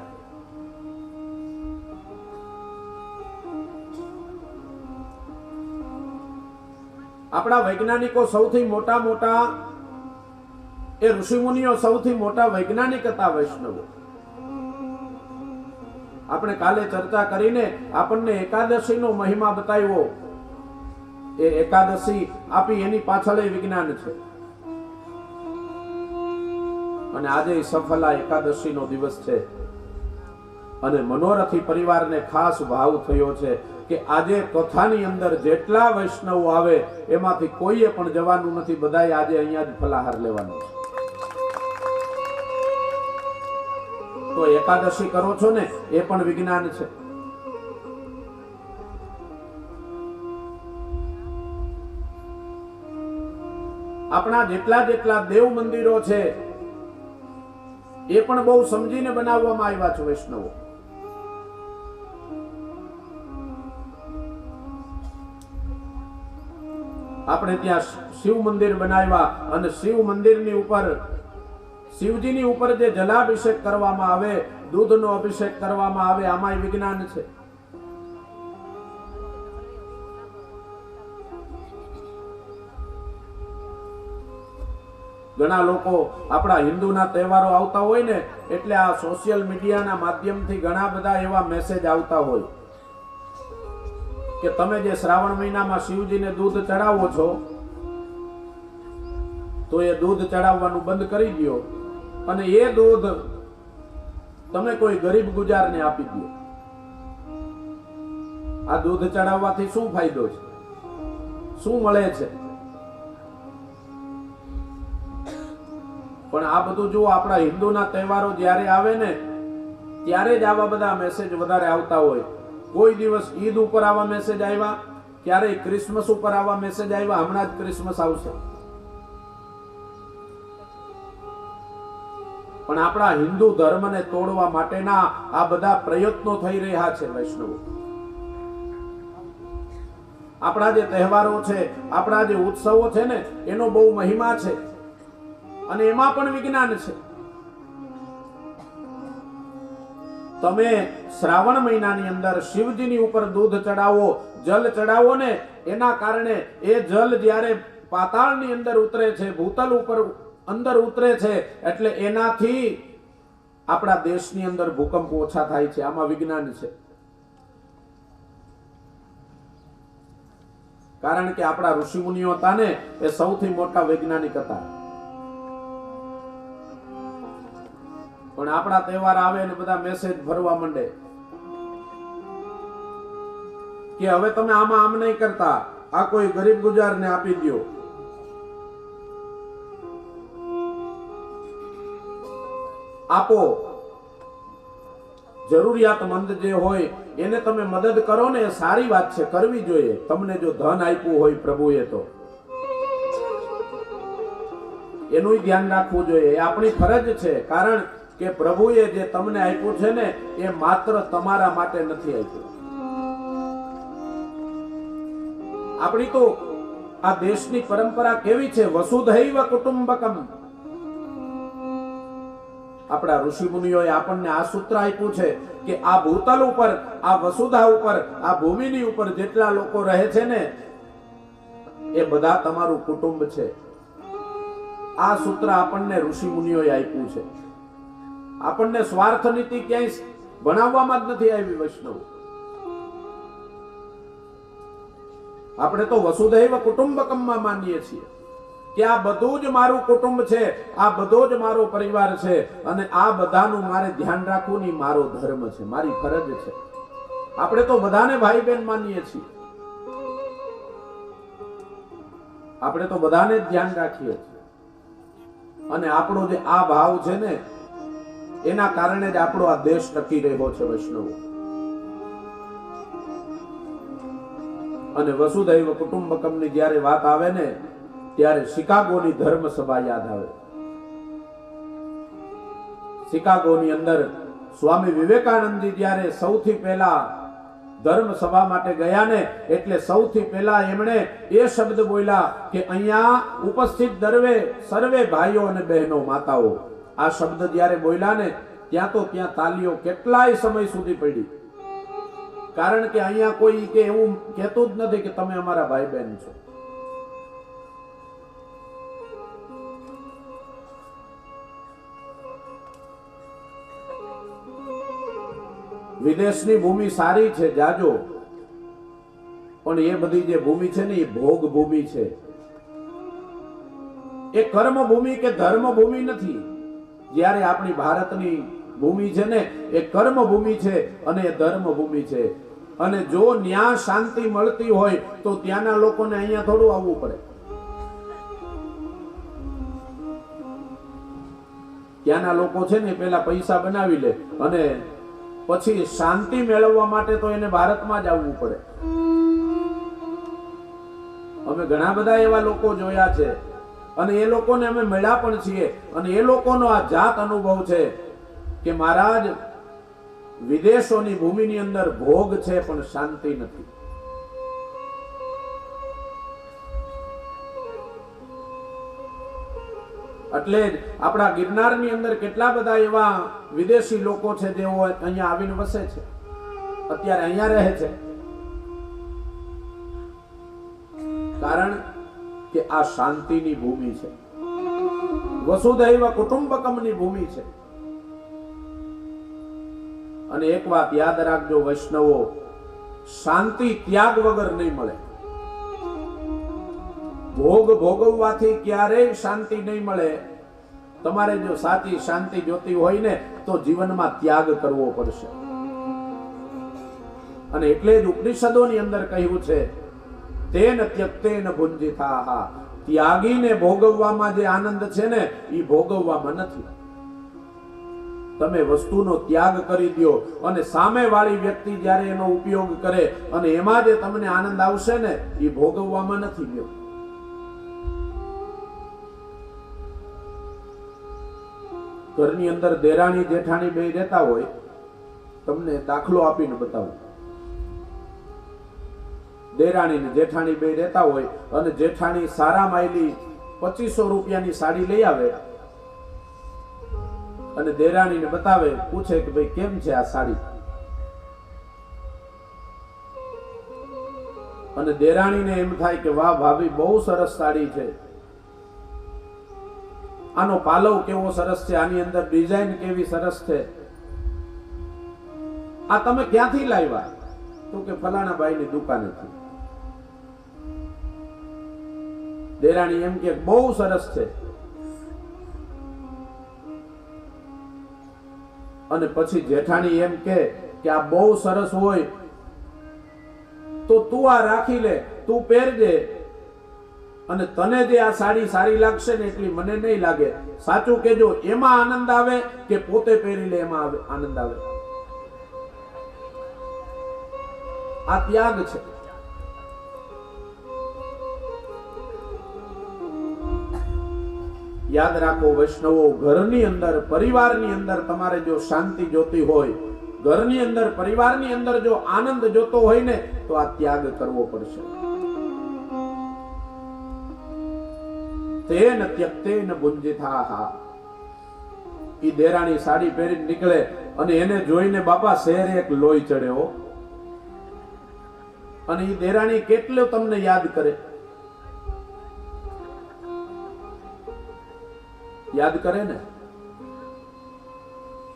આપણા વૈજ્ઞાનિકો સૌથી મોટા એ ઋષિમુનિઓ સૌથી મોટા વૈજ્ઞાનિક હતા વૈષ્ણવો. આપણે કાલે ચર્ચા કરીને આપણને એકાદશીનો મહિમા બતાવ્યો. એ એકાદશી આપી એની પાછળ વિજ્ઞાન છે. અને આજે સફલા એકાદશીનો દિવસ છે અને મનોરથી પરિવારને ખાસ ભાવ થયો છે કે આજે કથાની અંદર જેટલા વૈષ્ણવો આવે એમાંથી કોઈએ પણ જવાનું નથી, બધાએ આજે અહીંયા જ ફલાહાર લેવાનું છે. તો એકાદશી કરો છો ને એ પણ વિજ્ઞાન છે. આપણા જેટલા દેવ મંદિરો છે એ પણ બહુ સમજીને બનાવવામાં આવ્યા છે વૈષ્ણવો. આપણે ત્યાં શિવ મંદિર બનાવ્યા અને શિવ મંદિરની ઉપર શિવજીની ઉપર જે જલાભિષેક કરવામાં આવે, દૂધનો અભિષેક કરવામાં આવે, આમાં વિજ્ઞાન છે. ઘણા લોકો આપણા હિન્દુના તહેવારો આવતા હોય ને એટલે આ સોશિયલ મીડિયાના માધ્યમથી ઘણા બધા એવા મેસેજ આવતા હોય કે તમે જે શ્રાવણ મહિનામાં શિવજીને દૂધ ચડાવો છો તો એ દૂધ ચડાવવાનું બંધ કરી દો અને એ દૂધ તમે કોઈ ગરીબ ગુજારને આપી દો. આ દૂધ ચડાવવાથી શું ફાયદો છે? શું મળે છે? પણ આ બધું જો આપણા હિન્દુના તહેવારો જ્યારે આવે ને ત્યારે જ આવા બધા મેસેજ વધારે આવતા હોય. કોઈ દિવસ ઈદ ઉપર આવા મેસેજ આવ્યા, ક્યારેય ક્રિસમસ ઉપર આવા મેસેજ આવ્યા, હમણાં જ ક્રિસમસ આવશે. પણ આપણા હિન્દુ ધર્મને તોડવા માટેના આ બધા પ્રયત્નો થઈ રહ્યા છે વૈષ્ણવો. આપણા જે તહેવારો છે, આપણા જે ઉત્સવો છે ને એનો બહુ મહિમા છે અને એમાં પણ વિજ્ઞાન છે. તમે શ્રાવણ મહિનાની અંદર શિવજીની ઉપર દૂધ ચડાવો, જલ ચડાવો ને એના કારણે એ જલ જ્યારે પાતાળની અંદર ઉતરે છે, ભૂતલ ઉપર અંદર ઉતરે છે એટલે એનાથી આપણા દેશની અંદર ભૂકંપ ઓછા થાય છે. આમાં વિજ્ઞાન છે. કારણ કે આપણા ઋષિમુનિઓ હતા ને એ સૌથી મોટા વૈજ્ઞાનિક હતા. પણ આપણા તહેવાર આવે ને બધા મેસેજ ભરવા માંડે કે હવે તમે આમાં આમ નહીં કરતા, આ કોઈ ગરીબ ગુજારને આપી દો. આપો, જરૂરિયાતમંદ જે હોય એને તમે મદદ કરો ને, એ સારી વાત છે, કરવી જોઈએ. તમને જો ધન આપ્યું હોય પ્રભુએ તો એનું ધ્યાન રાખવું જોઈએ. એ આપણી ફરજ છે. કારણ કે પ્રભુએ જે તમને આપ્યું છે ને એ માત્ર તમારા માટે નથી આપ્યું. આપણી તો આ દેશની પરંપરા કેવી છે, વસુધૈવ કુટુંબકમ. આપણા ઋષિ મુનિઓએ આપણને આ સૂત્ર આપ્યું છે કે આ ભૂતલ ઉપર, આ વસુધા ઉપર, આ ભૂમિની ઉપર જેટલા લોકો રહે છે ને એ બધા તમારું કુટુંબ છે. આ સૂત્ર આપણને ઋષિ મુનિઓએ આપ્યું છે. આપણને સ્વાર્થ નીતિ ક્યાંય ભણાવવામાં જ નથી આવી. વૈષ્ણવ આપણે તો વસુધૈવ કુટુંબકમમાં માનીએ છીએ કે આ બધું જ મારું કુટુંબ છે, આ બધો જ મારો પરિવાર છે, અને આ બધાનું મારે ધ્યાન રાખવું ની મારો ધર્મ છે, મારી ફરજ છે. આપણે તો બધાને ભાઈ બહેન માનીએ છીએ. આપણે તો બધાને જ ધ્યાન રાખીએ છીએ. અને આપણો જે આ ભાવ છે ને, એના કારણે જ આપણો આ દેશ ટકી રહ્યો છે. વૈષ્ણવો, અને વસુધૈવ કુટુંબકમની જ્યારે વાત આવે ને, ત્યારે શિકાગોની ધર્મ સભા યાદ આવે. શિકાગોની અંદર સ્વામી વિવેકાનંદજી જ્યારે સૌથી પહેલા ધર્મ સભા માટે ગયા ને, એટલે સૌથી પહેલા એમણે એ શબ્દ બોલ્યા કે અહીંયા ઉપસ્થિત સર્વે ભાઈઓ અને બહેનો, માતાઓ. આ શબ્દ જ્યારે બોલ્યા ને, ત્યાં તાલીઓ કેટલાય સમય સુધી પડી. કારણ કે અહીંયા કોઈ કે એવું કહેતું જ નથી કે તમે અમારા ભાઈ બહેન છો. વિદેશની ભૂમિ સારી છે જાજો, પણ એ બધી જે ભૂમિ છે ને, એ ભોગ ભૂમિ છે. એ કર્મ ભૂમિ કે ધર્મ ભૂમિ નથી. જ્યારે આપણી ભારતની ભૂમિ છે ને, એ કર્મ ભૂમિ છે અને એ ધર્મ ભૂમિ છે. અને જો ન્યા શાંતિ મળતી હોય તો ત્યાંના લોકોને અહીંયા થોડું આવવું પડે. ત્યાંના લોકો છે ને, પેલા પૈસા બનાવી લે અને પછી શાંતિ મેળવવા માટે તો એને ભારતમાં જ આવવું પડે. અમે ઘણા બધા એવા લોકો જોયા છે, અને એ લોકોને અમે મળ્યા પણ છીએ, અને એ લોકોનો આ જાત અનુભવ છે કે મહારાજ, વિદેશોની ભૂમિની અંદર ભોગ છે પણ શાંતિ નથી. એટલે જ આપણા ગિરનારની અંદર કેટલા બધા એવા વિદેશી લોકો છે જેઓ અહીંયા આવીને વસે છે, અત્યારે અહીંયા રહે છે. કારણ કે આ શાંતિની ભૂમિ છે, વસુધૈવ કુટુંબકમની ભૂમિ છે. અને એક વાત યાદ રાખજો વૈષ્ણવો, શાંતિ ત્યાગ વગર નહીં મળે. ભોગ ભોગવવાથી ક્યારેય શાંતિ નહીં મળે. તમારે જો સાચી શાંતિ જોતી હોય ને, તો જીવનમાં ત્યાગ કરવો પડશે. અને એટલે જ ઉપનિષદોની અંદર કહ્યું છે, તેન ત્યક્તેન ભુંજિતાઃ. ત્યાગીને ભોગવવામાં જે આનંદ છે ને, એ ભોગવવામાં નથી. તમે વસ્તુનો ત્યાગ કરી દો, અને સામે વાળી વ્યક્તિ જ્યારે એનો ઉપયોગ કરે અને એમાં જે તમને આનંદ આવશે ને, એ ભોગવવામાં નથી ગયો. ઘરની અંદર દેરાણી જેઠાણી બે રહેતા હોય, તમને દાખલો આપીને બતાવું. દેરાણી ને જેઠાણી બે રહેતા હોય, અને જેઠાણી સારા માયલી 2500 રૂપિયાની સાડી લઈ આવે અને દેરાણીને બતાવે, પૂછે કે ભાઈ કેમ છે આ સાડી? અને દેરાણીને એમ થાય કે વાહ ભાભી, બહુ સરસ સાડી છે, આનો પાલવ કેવો સરસ છે, આની અંદર ડિઝાઇન કેવી સરસ છે, આ તમે ક્યાંથી લાવ્યા? તો કે ફલાણા ભાઈની દુકાનેથી. દેરાણી એમ કે બહુ સરસ છે. અને પછી જેઠાણી એમ કે આ બહુ સરસ હોય તો તું આ રાખી લે, તું પહેરજે, અને તને જે આ સાડી સારી લાગશે ને એટલી મને નહીં લાગે. સાચું કેજો, એમાં આનંદ આવે કે પોતે પહેરી લે એમાં આનંદ આવે? આ ત્યાગ છે. યાદ રાખો વૈષ્ણવો, ઘરની અંદર, પરિવારની અંદર તમારે જો શાંતિ જોતી હોય, ઘરની અંદર, પરિવારની અંદર જો આનંદ જોતો હોય ને, તો આ ત્યાગ કરવો પડશે. તેન ત્યક્તેન ભુંજિતાઃ. ઈ દેરાણી સાડી પહેરીને નીકળે અને એને જોઈને બાપા શેર એક લોહી ચડ્યો. અને ઈ દેરાણી કેટલો તમને યાદ કરે. યાદ કરે ને,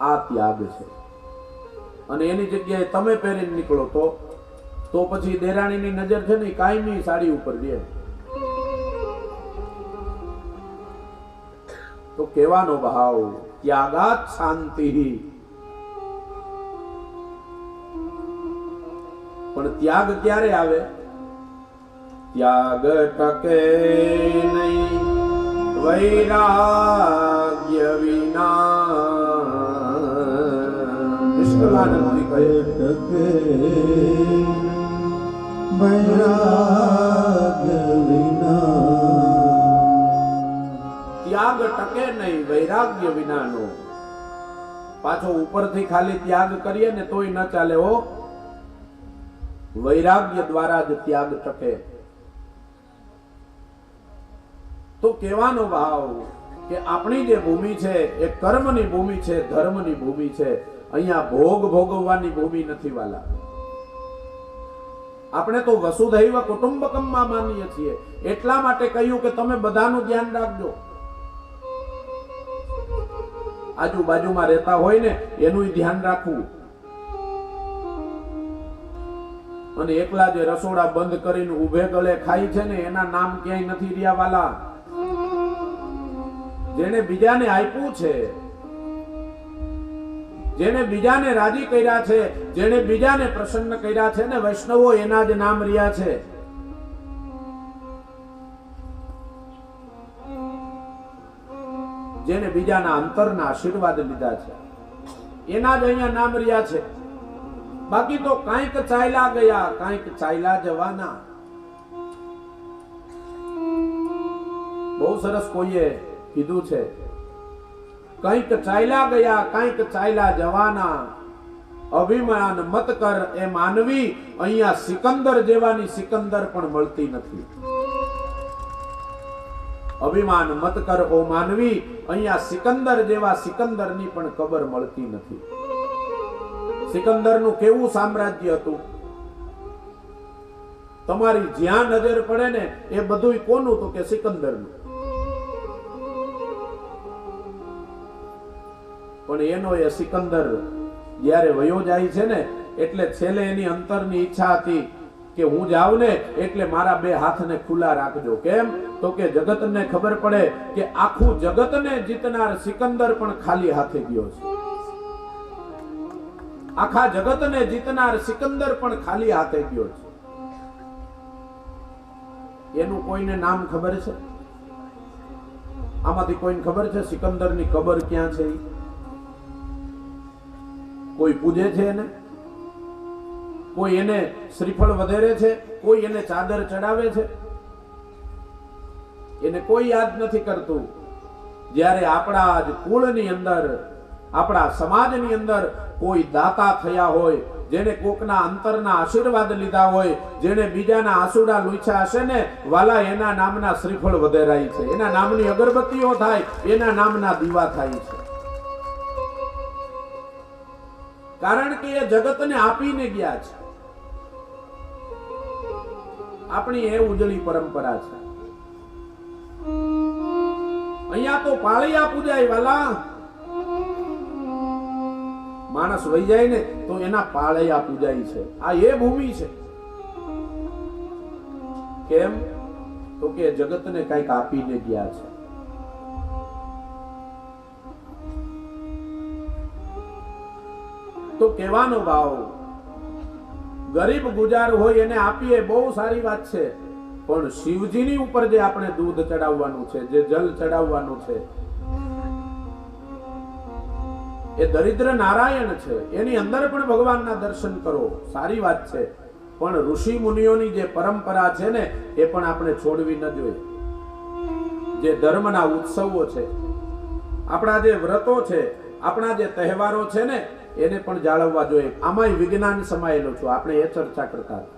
આ ત્યાગ છે. અને એની જગ્યાએ તમે પહેરીને નીકળો તો પછી દેરાણીની નજર છે ને કાયમી સાડી ઉપર રહે. તો કહેવાનો ભાવ ત્યાગાત શાંતિ. પણ ત્યાગ ક્યારે આવે? ત્યાગ ટકે નહીં વૈરાગ્ય વિના. નિષ્કલાનંદજી કહે ટકે વૈરાગ્ય વિના. ત્યાગ ટકે નહીં વૈરાગ્ય વિનાનો. પાછો ઉપરથી ખાલી ત્યાગ કરીએ ને તોય ન ચાલે હો. વૈરાગ્ય દ્વારા જ ત્યાગ ટકે. તો કહેવાનો ભાવ કે આપણી જે ભૂમિ છે એ કર્મની ભૂમિ છે, ધર્મની ભૂમિ છે. અહીંયા ભોગ ભોગવવાની ભૂમિ નથી વાલા. આપણે તો વસુધૈવ કુટુંબકમમાં માનીએ છીએ. એટલા માટે કહ્યું કે તમે બધાનું ધ્યાન રાખજો. આજુબાજુમાં રહેતા હોય ને એનું ધ્યાન રાખવું. અને એકલા જે રસોડા બંધ કરીને ઉભે ગળે ખાય છે ને એના નામ ક્યાંય નથી રહ્યા વાલા. જેને બીજાને આપ્યું છે, જેને બીજાને રાજી કર્યા છે, જેને બીજાને પ્રસન્ન કર્યા છે ને વૈષ્ણવો, એના જ નામ રહ્યા છે. જેને બીજાના અંતરના આશીર્વાદ લીધા છે એના જ અહીંયા નામ રહ્યા છે. બાકી તો કાંઈક ચાલ્યા ગયા, કાંઈક ચાલ્યા જવાના. બહુ સરસ કોઈએ કીધું છે, કંઈક ચાલ્યા ગયા, કંઈક ચાલ્યા જવાના. અભિમાન મત કર એ માનવી, અહીંયા સિકંદર જેવાની સિકંદર પણ મળતી નથી. અભિમાન મત કર ઓ માનવી, અહીંયા સિકંદર જેવા સિકંદરની પણ કબર મળતી નથી. સિકંદરનું કેવું સામ્રાજ્ય હતું? તમારી જ્યાં નજર પડે ને એ બધું કોનું? તો કે સિકંદરનું. પણ એનો એ સિકંદર જ્યારે વયો જાય છે ને એટલે છેલ્લે એની અંતરની ઈચ્છા હતી કે હું જાઉં ને એટલે મારા બે હાથને ખુલ્લા રાખજો. કેમ? તો કે જગતને ખબર પડે કે આખું જગતને જીતનાર સિકંદર પણ ખાલી હાથે ગયો છે. આખા જગતને જીતનાર સિકંદર પણ ખાલી હાથે ગયો છે. એનું કોઈને નામ ખબર છે? આમાંથી કોઈને ખબર છે સિકંદરની કબર ક્યાં છે? કોઈ પૂજે છે એને? કોઈ એને શ્રીફળ વધેરે છે? કોઈ એને ચાદર ચડાવે છે? એને કોઈ યાદ નથી કરતું. જ્યારે આપણા જ કુળની અંદર, આપણા સમાજની અંદર કોઈ દાતા થયા હોય, જેને કોકના અંતરના આશીર્વાદ લીધા હોય, જેને બીજાના આંસુડા લૂછ્યા હશે ને વાલા, એના નામના શ્રીફળ વધેરાય છે, એના નામની અગરબત્તીઓ થાય, એના નામના દીવા થાય છે. કારણ કે એ જગતને આપીને ગયા છે. આપણી એ ઉજળી પરંપરા છે. અહીંયા તો પાળિયા પૂજાય વાલા. માણસ વહી જાય ને તો એના પાળિયા પૂજાય છે. આ એ ભૂમિ છે. કેમ? તો કે જગતને કઈક આપીને ગયા છે. તો કહેવાનો ભાવ, ગરીબ ગુજાર હોય એને આપીએ, બહુ સારી વાત છે. પણ શિવજીની ઉપર જે આપણે દૂધ ચડાવવાનું છે, જે જલ ચડાવવાનું છે, એ દરિદ્ર નારાયણ છે. એની અંદર પણ ભગવાનના દર્શન કરો, સારી વાત છે. પણ ઋષિ મુનિઓની જે પરંપરા છે ને એ પણ આપણે છોડવી ન જોઈએ. જે ધર્મના ઉત્સવો છે, આપણા જે વ્રતો છે, આપણા જે તહેવારો છે ને એને પણ જાળવવા જોઈએ. આમાંય વિજ્ઞાન સમાયેલું છું. આપણે એ ચર્ચા કરતા હતા.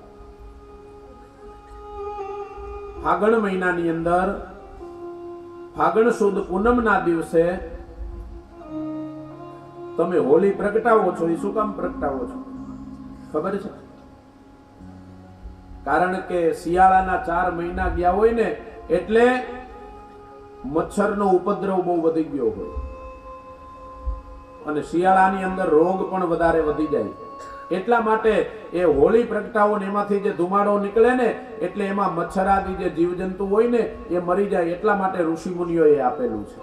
ફાગણ મહિનાની અંદર ફાગણ સુદ પૂનમના દિવસે તમે હોળી પ્રગટાવો છો. એ શું કામ પ્રગટાવો છો ખબર છે? કારણ કે શિયાળાના 4 મહિના ગયા હોય ને એટલે મચ્છરનો ઉપદ્રવ બહુ વધી ગયો હોય અને શિયાળાની અંદર રોગ પણ વધારે વધી જાય, એટલા માટે એ હોળી પ્રગટાવો ને એમાંથી જે ધુમાડો નીકળે ને એટલે એમાં મચ્છરાદી જે જીવજંતુ હોય ને એ મરી જાય, એટલા માટે ઋષિ મુનિઓએ આપેલું છે.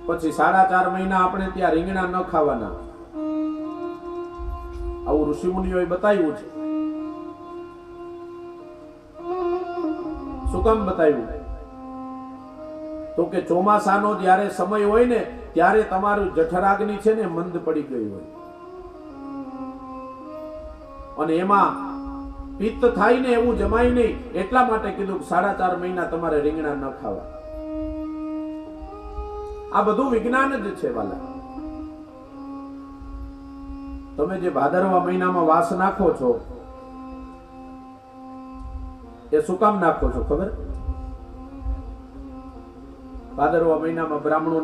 પછી 4.5 મહિના આપણે ત્યાં રીંગણા ન ખાવાના, આવું ઋષિ મુનિઓએ બતાવ્યું છે. શું કામ બતાવ્યું? તો કે ચોમાસાનો જ્યારે સમય હોય ને ત્યારે તમારું જઠરાગ્નિ છે ને મંદ પડી ગઈ હોય અને એમાં પિત્ત થાય ને એવું જમાય નહીં, એટલા માટે કીધું કે 4.5 મહિના તમારે રીંગણા ન ખાવા. આ બધું વિજ્ઞાન જ છે વાલા. તમે જે ભાદરવા મહિનામાં વાસ નાખો છો એ શું કામ નાખો છો ખબર? ભાદરવા મહિનામાં બ્રાહ્મણો